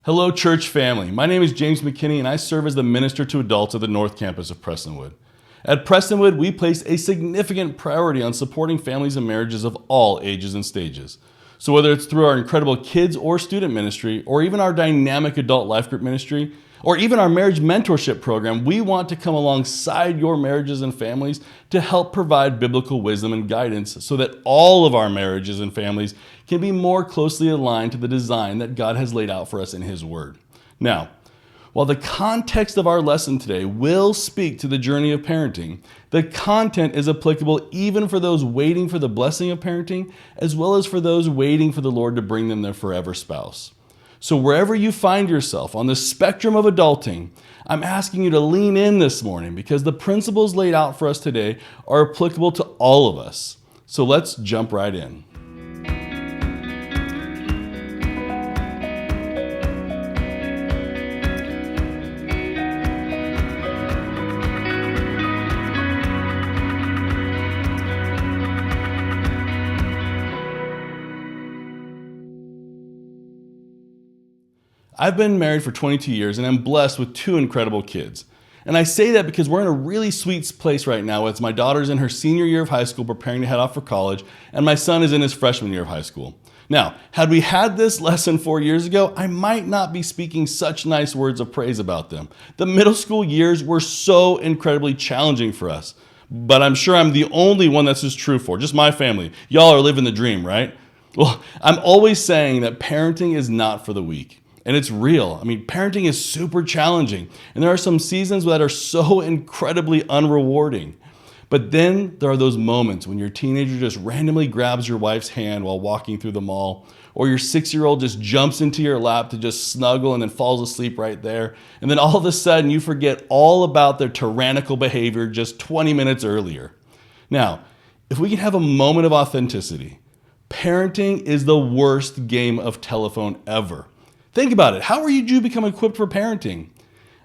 Hello, church family. My name is James McKinney, and I serve as the minister to adults at the North Campus of Prestonwood. At Prestonwood, we place a significant priority on supporting families and marriages of all ages and stages. So whether it's through our incredible kids or student ministry, or even our dynamic adult life group ministry, or even our marriage mentorship program, we want to come alongside your marriages and families to help provide biblical wisdom and guidance so that all of our marriages and families can be more closely aligned to the design that God has laid out for us in His Word. Now, while the context of our lesson today will speak to the journey of parenting, the content is applicable even for those waiting for the blessing of parenting, as well as for those waiting for the Lord to bring them their forever spouse. So wherever you find yourself on the spectrum of adulting, I'm asking you to lean in this morning because the principles laid out for us today are applicable to all of us. So let's jump right in. I've been married for 22 years and I'm blessed with two incredible kids. And I say that because we're in a really sweet place right now as my daughter's in her senior year of high school preparing to head off for college, and my son is in his freshman year of high school. Now, had we had this lesson 4 years ago, I might not be speaking such nice words of praise about them. The middle school years were so incredibly challenging for us. But I'm sure I'm the only one this is true for, just my family. Y'all are living the dream, right? Well, I'm always saying that parenting is not for the weak. And it's real. I mean, parenting is super challenging. And there are some seasons that are so incredibly unrewarding. But then there are those moments when your teenager just randomly grabs your wife's hand while walking through the mall, or your 6-year-old just jumps into your lap to just snuggle and then falls asleep right there. And then all of a sudden you forget all about their tyrannical behavior just 20 minutes earlier. Now, if we can have a moment of authenticity, parenting is the worst game of telephone ever. Think about it. How did you become equipped for parenting?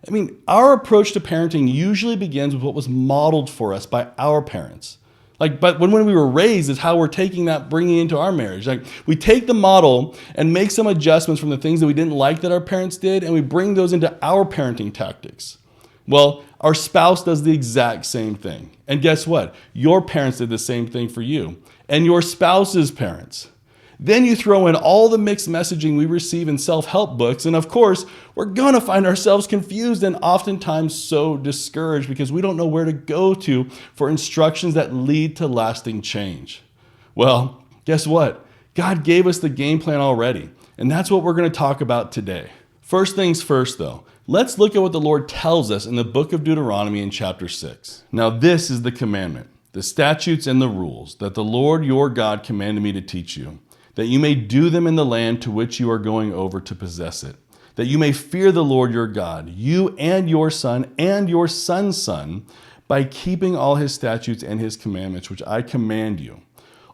I mean, our approach to parenting usually begins with what was modeled for us by our parents. But when we were raised is how we're taking that, bringing it into our marriage. We take the model and make some adjustments from the things that we didn't like that our parents did, and we bring those into our parenting tactics. Well, our spouse does the exact same thing. And guess what? Your parents did the same thing for you, and your spouse's parents. Then you throw in all the mixed messaging we receive in self-help books, and of course, we're going to find ourselves confused and oftentimes so discouraged because we don't know where to go to for instructions that lead to lasting change. Well, guess what? God gave us the game plan already, and that's what we're going to talk about today. First things first, though, let's look at what the Lord tells us in the book of Deuteronomy in chapter 6. Now, this is the commandment, the statutes and the rules that the Lord your God commanded me to teach you, that you may do them in the land to which you are going over to possess it, that you may fear the Lord your God, you and your son's son, by keeping all his statutes and his commandments, which I command you,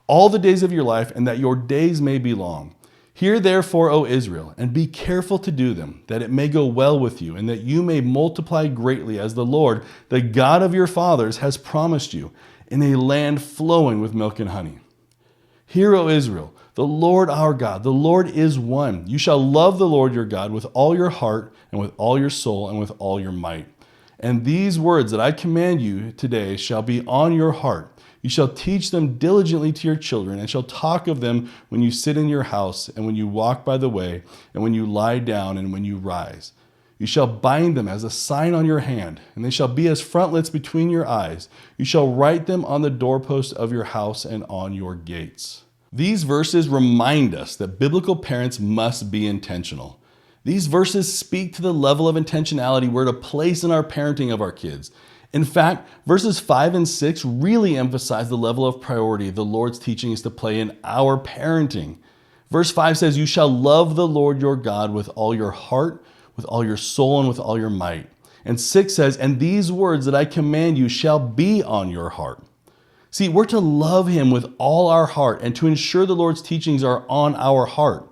all the days of your life, and that your days may be long. Hear therefore, O Israel, and be careful to do them, that it may go well with you, and that you may multiply greatly as the Lord, the God of your fathers, has promised you, in a land flowing with milk and honey. Hear, O Israel, the Lord our God, the Lord is one. You shall love the Lord your God with all your heart and with all your soul and with all your might. And these words that I command you today shall be on your heart. You shall teach them diligently to your children and shall talk of them when you sit in your house and when you walk by the way and when you lie down and when you rise. You shall bind them as a sign on your hand, and they shall be as frontlets between your eyes. You shall write them on the doorposts of your house and on your gates. These verses remind us that biblical parents must be intentional. These verses speak to the level of intentionality we're to place in our parenting of our kids. In fact, verses 5 and 6 really emphasize the level of priority the Lord's teaching is to play in our parenting. Verse 5 says, you shall love the Lord your God with all your heart, with all your soul, and with all your might. And 6 says, and these words that I command you shall be on your heart. See, we're to love him with all our heart and to ensure the Lord's teachings are on our heart.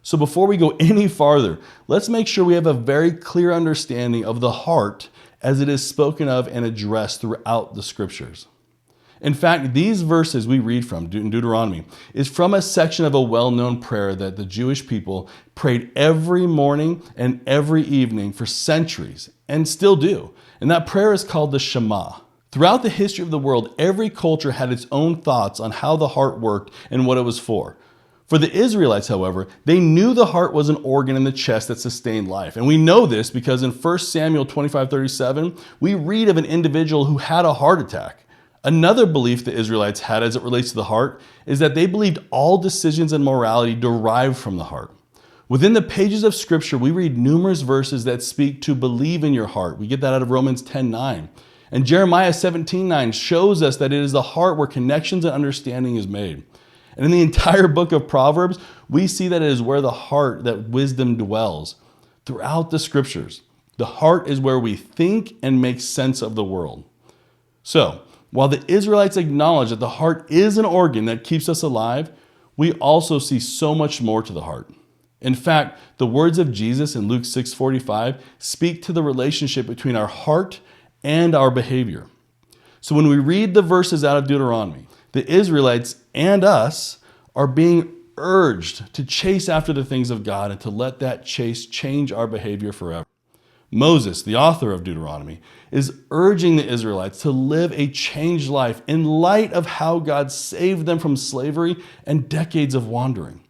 So before we go any farther, let's make sure we have a very clear understanding of the heart as it is spoken of and addressed throughout the scriptures. In fact, these verses we read from in Deuteronomy is from a section of a well-known prayer that the Jewish people prayed every morning and every evening for centuries and still do. And that prayer is called the Shema. Throughout the history of the world, every culture had its own thoughts on how the heart worked and what it was for. For the Israelites, however, they knew the heart was an organ in the chest that sustained life. And we know this because in 1 Samuel 25:37, we read of an individual who had a heart attack. Another belief the Israelites had as it relates to the heart is that they believed all decisions and morality derived from the heart. Within the pages of Scripture, we read numerous verses that speak to believe in your heart. We get that out of Romans 10:9. And Jeremiah 17:9 shows us that it is the heart where connections and understanding is made. And in the entire book of Proverbs, we see that it is where the heart that wisdom dwells. Throughout the Scriptures, the heart is where we think and make sense of the world. So, while the Israelites acknowledge that the heart is an organ that keeps us alive, we also see so much more to the heart. In fact, the words of Jesus in Luke 6:45 speak to the relationship between our heart and our behavior. So when we read the verses out of Deuteronomy, the Israelites and us are being urged to chase after the things of God and to let that chase change our behavior forever. Moses, the author of Deuteronomy, is urging the Israelites to live a changed life in light of how God saved them from slavery and decades of wandering.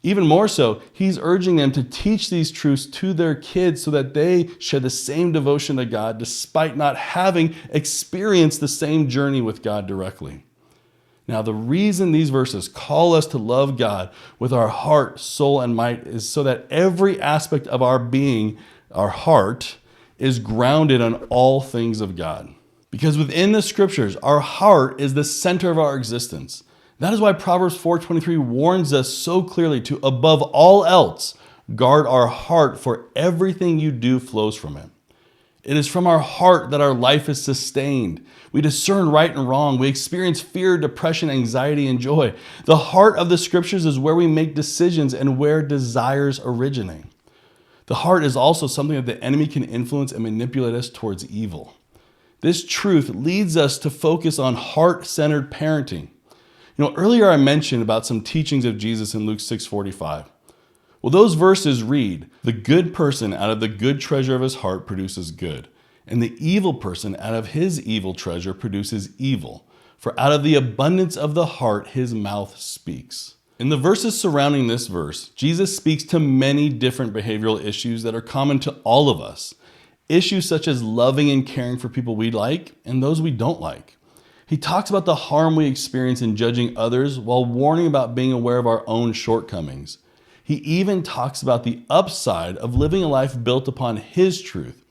Even more so, he's urging them to teach these truths to their kids so that they share the same devotion to God despite not having experienced the same journey with God directly. Now, the reason these verses call us to love God with our heart, soul, and might is so that every aspect of our being, our heart, is grounded on all things of God. Because within the Scriptures, our heart is the center of our existence. That is why Proverbs 4:23 warns us so clearly to, above all else, guard our heart, for everything you do flows from it. It is from our heart that our life is sustained. We discern right and wrong. We experience fear, depression, anxiety, and joy. The heart of the Scriptures is where we make decisions and where desires originate. The heart is also something that the enemy can influence and manipulate us towards evil. This truth leads us to focus on heart-centered parenting. Earlier I mentioned about some teachings of Jesus in Luke 6:45. Well, those verses read, "The good person out of the good treasure of his heart produces good, and the evil person out of his evil treasure produces evil. For out of the abundance of the heart his mouth speaks." In the verses surrounding this verse, Jesus speaks to many different behavioral issues that are common to all of us. Issues such as loving and caring for people we like and those we don't like. He talks about the harm we experience in judging others while warning about being aware of our own shortcomings. He even talks about the upside of living a life built upon His truth,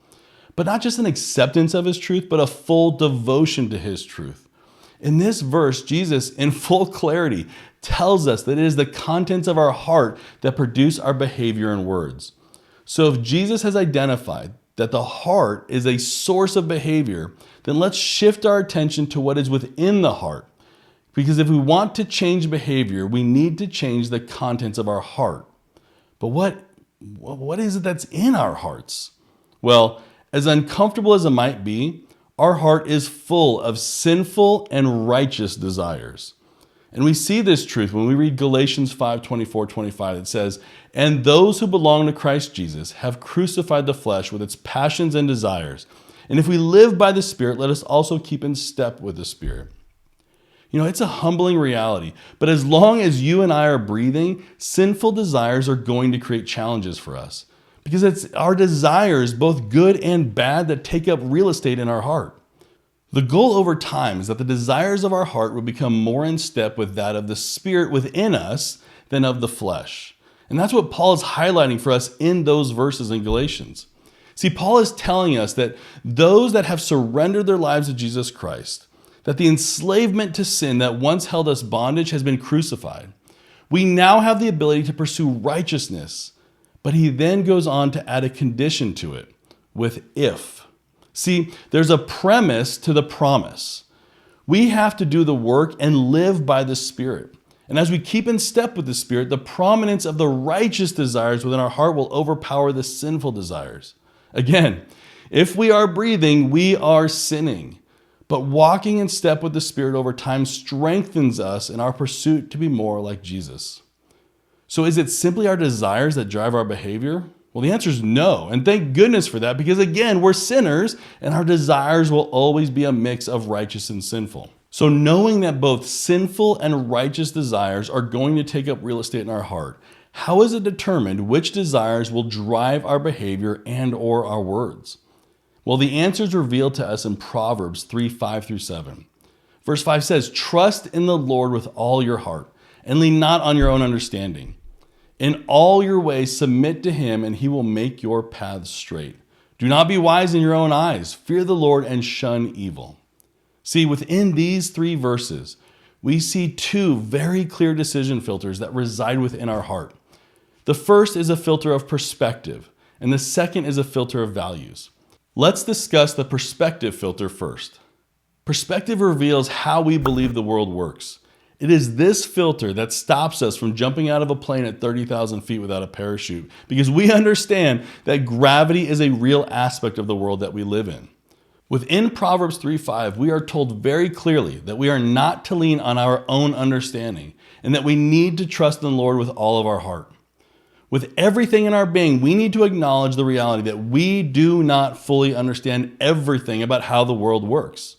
but not just an acceptance of His truth, but a full devotion to His truth. In this verse, Jesus, in full clarity, tells us that it is the contents of our heart that produce our behavior and words. So if Jesus has identified that the heart is a source of behavior, then let's shift our attention to what is within the heart. Because if we want to change behavior, we need to change the contents of our heart. But what is it that's in our hearts? Well, as uncomfortable as it might be, our heart is full of sinful and righteous desires. And we see this truth when we read Galatians 5:24-25. It says, "And those who belong to Christ Jesus have crucified the flesh with its passions and desires. And if we live by the Spirit, let us also keep in step with the Spirit." It's a humbling reality. But as long as you and I are breathing, sinful desires are going to create challenges for us. Because it's our desires, both good and bad, that take up real estate in our heart. The goal over time is that the desires of our heart will become more in step with that of the Spirit within us than of the flesh. And that's what Paul is highlighting for us in those verses in Galatians. See, Paul is telling us that those that have surrendered their lives to Jesus Christ, that the enslavement to sin that once held us bondage has been crucified. We now have the ability to pursue righteousness, but he then goes on to add a condition to it with if. See, there's a premise to the promise. We have to do the work and live by the Spirit. And as we keep in step with the Spirit, the prominence of the righteous desires within our heart will overpower the sinful desires. Again, if we are breathing, we are sinning. But walking in step with the Spirit over time strengthens us in our pursuit to be more like Jesus. So is it simply our desires that drive our behavior? Well, the answer is no. And thank goodness for that, because again, we're sinners and our desires will always be a mix of righteous and sinful. So knowing that both sinful and righteous desires are going to take up real estate in our heart, how is it determined which desires will drive our behavior and or our words? Well, the answer is revealed to us in Proverbs 3:5-7. Verse 5 says, "Trust in the Lord with all your heart, and lean not on your own understanding. In all your ways submit to him, and he will make your paths straight. Do not be wise in your own eyes. Fear the Lord and shun evil." See, within these 3 verses, we see 2 very clear decision filters that reside within our heart. The first is a filter of perspective, and the second is a filter of values. Let's discuss the perspective filter first. Perspective reveals how we believe the world works. It is this filter that stops us from jumping out of a plane at 30,000 feet without a parachute, because we understand that gravity is a real aspect of the world that we live in. Within Proverbs 3:5, we are told very clearly that we are not to lean on our own understanding and that we need to trust in the Lord with all of our heart. With everything in our being, we need to acknowledge the reality that we do not fully understand everything about how the world works.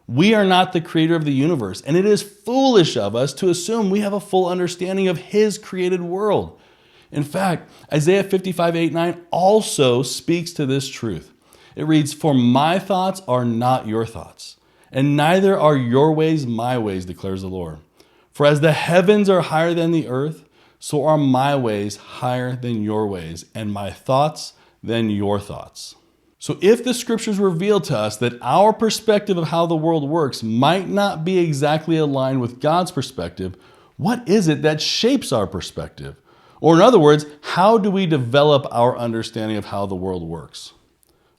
We are not the creator of the universe, and it is foolish of us to assume we have a full understanding of his created world. In fact, Isaiah 55:8-9 also speaks to this truth. It reads, "For my thoughts are not your thoughts, and neither are your ways my ways, declares the Lord. For as the heavens are higher than the earth, so are my ways higher than your ways, and my thoughts than your thoughts." So if the scriptures reveal to us that our perspective of how the world works might not be exactly aligned with God's perspective, what is it that shapes our perspective? Or in other words, how do we develop our understanding of how the world works?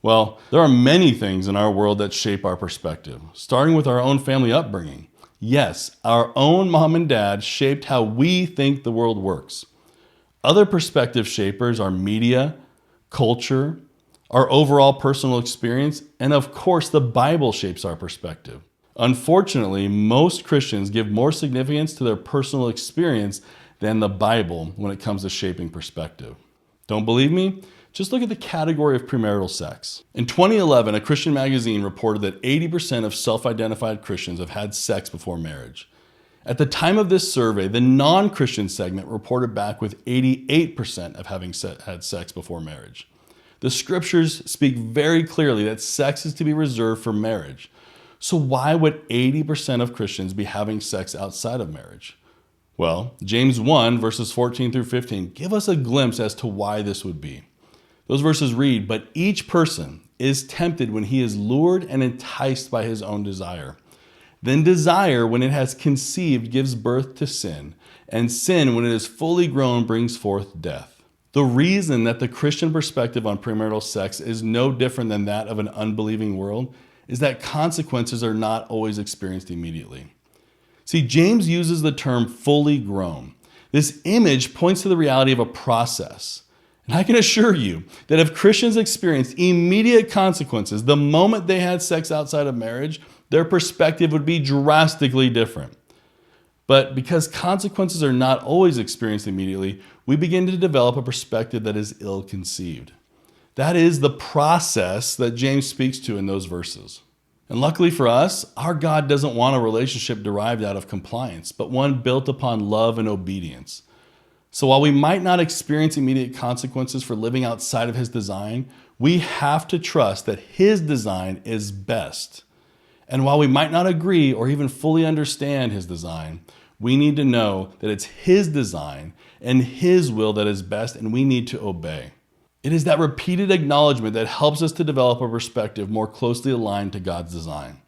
Well, there are many things in our world that shape our perspective, starting with our own family upbringing. Yes, our own mom and dad shaped how we think the world works. Other perspective shapers are media, culture, our overall personal experience, and of course, the Bible shapes our perspective. Unfortunately, most Christians give more significance to their personal experience than the Bible when it comes to shaping perspective. Don't believe me? Just look at the category of premarital sex. In 2011, a Christian magazine reported that 80% of self-identified Christians have had sex before marriage. At the time of this survey, the non-Christian segment reported back with 88% of having had sex before marriage. The scriptures speak very clearly that sex is to be reserved for marriage. So why would 80% of Christians be having sex outside of marriage? Well, James 1, verses 14-15 give us a glimpse as to why this would be. Those verses read, "But each person is tempted when he is lured and enticed by his own desire. Then desire, when it has conceived, gives birth to sin. And sin, when it is fully grown, brings forth death." The reason that the Christian perspective on premarital sex is no different than that of an unbelieving world is that consequences are not always experienced immediately. See, James uses the term fully grown. This image points to the reality of a process. And I can assure you that if Christians experienced immediate consequences the moment they had sex outside of marriage, their perspective would be drastically different. But because consequences are not always experienced immediately, we begin to develop a perspective that is ill-conceived. That is the process that James speaks to in those verses. And luckily for us, our God doesn't want a relationship derived out of compliance, but one built upon love and obedience. So while we might not experience immediate consequences for living outside of his design, we have to trust that his design is best. And while we might not agree or even fully understand his design, we need to know that it's his design and his will that is best, and we need to obey. It is that repeated acknowledgement that helps us to develop a perspective more closely aligned to God's design.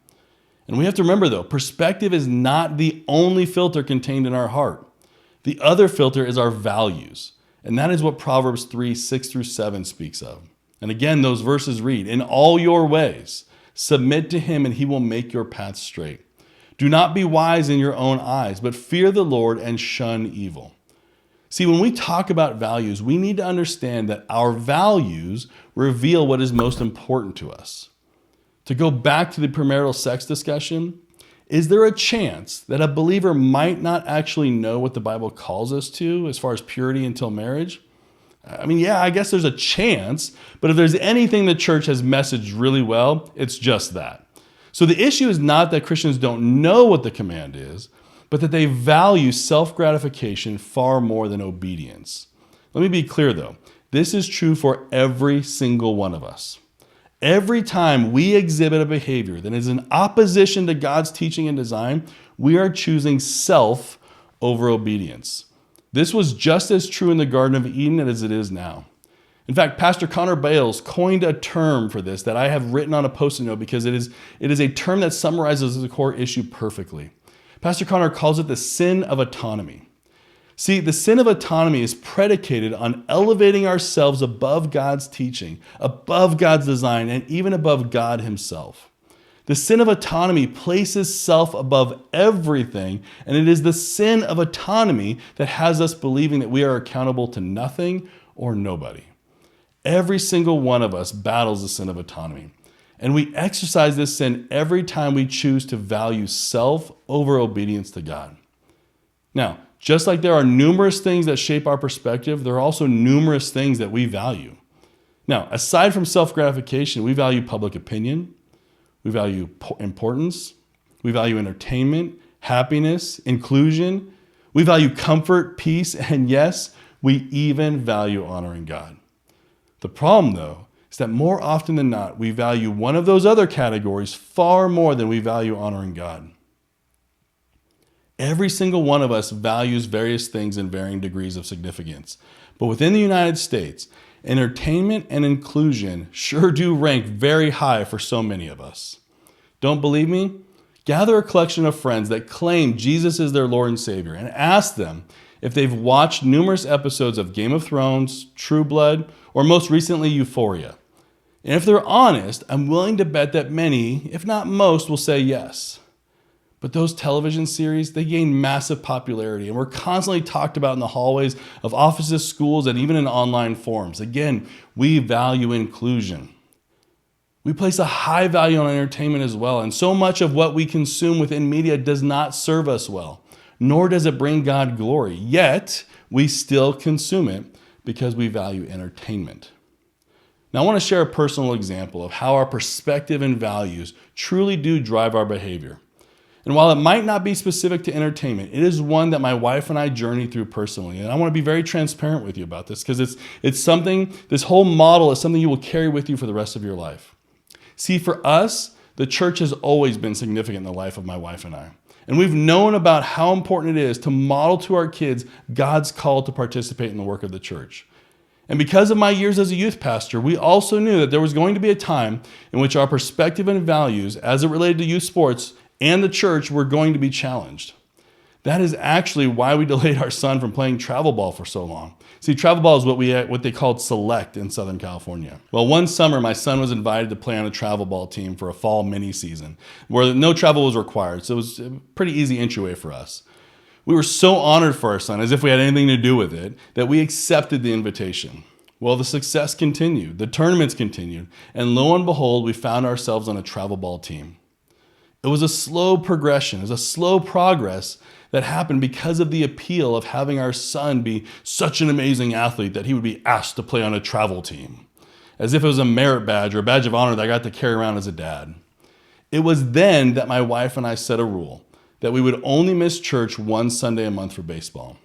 And we have to remember though, perspective is not the only filter contained in our heart. The other filter is our values. And that is what Proverbs 3:6-7 speaks of. And again, those verses read, "In all your ways, submit to him and he will make your paths straight. Do not be wise in your own eyes, but fear the Lord and shun evil." See, when we talk about values, we need to understand that our values reveal what is most important to us. To go back to the premarital sex discussion, is there a chance that a believer might not actually know what the Bible calls us to as far as purity until marriage? I mean, yeah, I guess there's a chance, but if there's anything the church has messaged really well, it's just that. So the issue is not that Christians don't know what the command is, but that they value self-gratification far more than obedience. Let me be clear though, this is true for every single one of us. Every time we exhibit a behavior that is in opposition to God's teaching and design, we are choosing self over obedience. This was just as true in the Garden of Eden as it is now. In fact, Pastor Connor Bales coined a term for this that I have written on a Post-it note because it is a term that summarizes the core issue perfectly. Pastor Connor calls it the sin of autonomy. See, the sin of autonomy is predicated on elevating ourselves above God's teaching, above God's design, and even above God himself. The sin of autonomy places self above everything, and it is the sin of autonomy that has us believing that we are accountable to nothing or nobody. Every single one of us battles the sin of autonomy, and we exercise this sin every time we choose to value self over obedience to God. Now, just like there are numerous things that shape our perspective, there are also numerous things that we value. Now, aside from self-gratification, we value public opinion, we value importance, we value entertainment, happiness, inclusion, we value comfort, peace, and yes, we even value honoring God. The problem, though, is that more often than not, we value one of those other categories far more than we value honoring God. Every single one of us values various things in varying degrees of significance. But within the United States, entertainment and inclusion sure do rank very high for so many of us. Don't believe me? Gather a collection of friends that claim Jesus is their Lord and Savior and ask them if they've watched numerous episodes of Game of Thrones, True Blood, or most recently Euphoria. And if they're honest, I'm willing to bet that many, if not most, will say yes. But those television series, they gain massive popularity and were constantly talked about in the hallways of offices, schools, and even in online forums. Again, we value inclusion. We place a high value on entertainment as well, and so much of what we consume within media does not serve us well, nor does it bring God glory. Yet, we still consume it because we value entertainment. Now, I want to share a personal example of how our perspective and values truly do drive our behavior. And while it might not be specific to entertainment, it is one that my wife and I journey through personally. And I want to be very transparent with you about this because it's something, this whole model is something you will carry with you for the rest of your life. See, for us, the church has always been significant in the life of my wife and I. And we've known about how important it is to model to our kids God's call to participate in the work of the church. And because of my years as a youth pastor, we also knew that there was going to be a time in which our perspective and values as it related to youth sports and the church were going to be challenged. That is actually why we delayed our son from playing travel ball for so long. See, travel ball is what they called select in Southern California. Well, one summer, my son was invited to play on a travel ball team for a fall mini season where no travel was required. So it was a pretty easy entryway for us. We were so honored for our son, as if we had anything to do with it, that we accepted the invitation. Well, the success continued, the tournaments continued, and lo and behold, we found ourselves on a travel ball team. It was a slow progression, it was a slow progress that happened because of the appeal of having our son be such an amazing athlete that he would be asked to play on a travel team, as if it was a merit badge or a badge of honor that I got to carry around as a dad. It was then that my wife and I set a rule that we would only miss church one Sunday a month for baseball.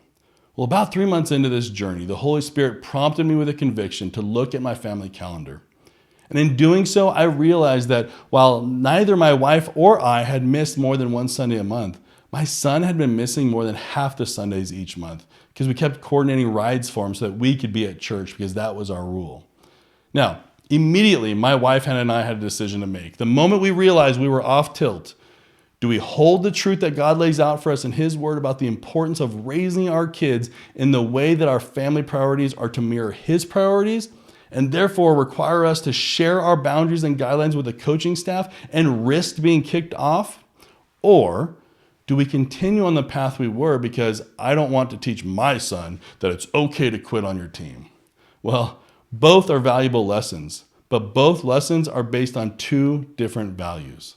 Well, about 3 months into this journey, the Holy Spirit prompted me with a conviction to look at my family calendar. And in doing so, I realized that while neither my wife or I had missed more than one Sunday a month, my son had been missing more than half the Sundays each month because we kept coordinating rides for him so that we could be at church because that was our rule. Now, immediately, my wife and I had a decision to make. The moment we realized we were off tilt, do we hold the truth that God lays out for us in His Word about the importance of raising our kids in the way that our family priorities are to mirror His priorities, and therefore require us to share our boundaries and guidelines with the coaching staff and risk being kicked off? Or do we continue on the path we were because I don't want to teach my son that it's okay to quit on your team? Well, both are valuable lessons, but both lessons are based on two different values.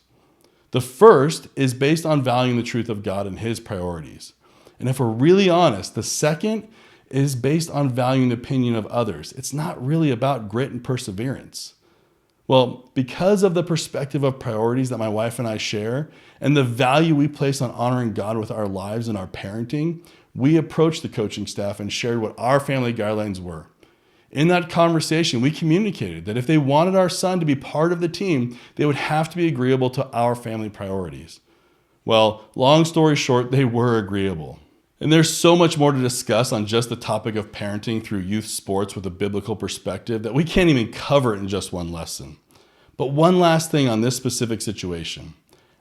The first is based on valuing the truth of God and his priorities. And if we're really honest, the second is based on valuing the opinion of others. It's not really about grit and perseverance. Well, because of the perspective of priorities that my wife and I share and the value we place on honoring God with our lives and our parenting, we approached the coaching staff and shared what our family guidelines were. In that conversation, we communicated that if they wanted our son to be part of the team, they would have to be agreeable to our family priorities. Well, long story short, they were agreeable. And there's so much more to discuss on just the topic of parenting through youth sports with a biblical perspective that we can't even cover it in just one lesson. But one last thing on this specific situation.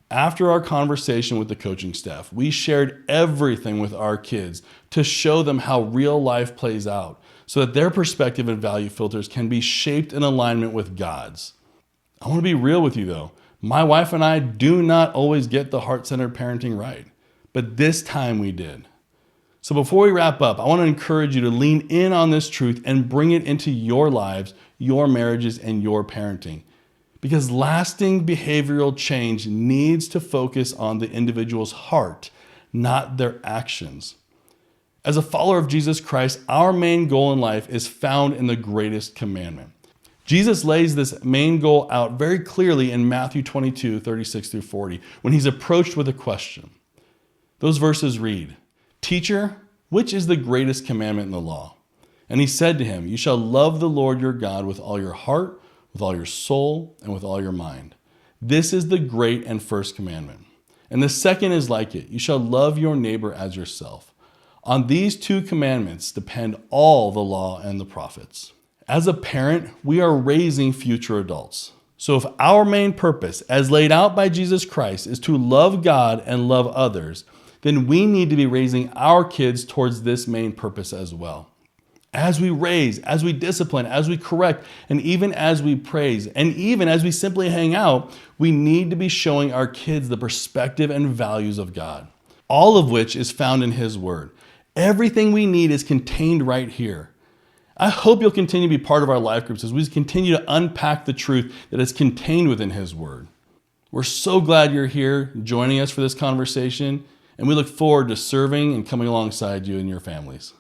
After our conversation with the coaching staff, we shared everything with our kids to show them how real life plays out so that their perspective and value filters can be shaped in alignment with God's. I want to be real with you though. My wife and I do not always get the heart-centered parenting right, but this time we did. So before we wrap up, I want to encourage you to lean in on this truth and bring it into your lives, your marriages, and your parenting. Because lasting behavioral change needs to focus on the individual's heart, not their actions. As a follower of Jesus Christ, our main goal in life is found in the greatest commandment. Jesus lays this main goal out very clearly in Matthew 22, 36 through 40, when he's approached with a question. Those verses read, "Teacher, which is the greatest commandment in the law?" And he said to him, "You shall love the Lord your God with all your heart, with all your soul, and with all your mind. This is the great and first commandment. And the second is like it. You shall love your neighbor as yourself. On these two commandments depend all the law and the prophets." As a parent, we are raising future adults. So if our main purpose, as laid out by Jesus Christ, is to love God and love others, then we need to be raising our kids towards this main purpose as well. As we raise, as we discipline, as we correct, and even as we praise, and even as we simply hang out, we need to be showing our kids the perspective and values of God, all of which is found in his word. Everything we need is contained right here. I hope you'll continue to be part of our life groups as we continue to unpack the truth that is contained within his word. We're so glad you're here joining us for this conversation, and we look forward to serving and coming alongside you and your families.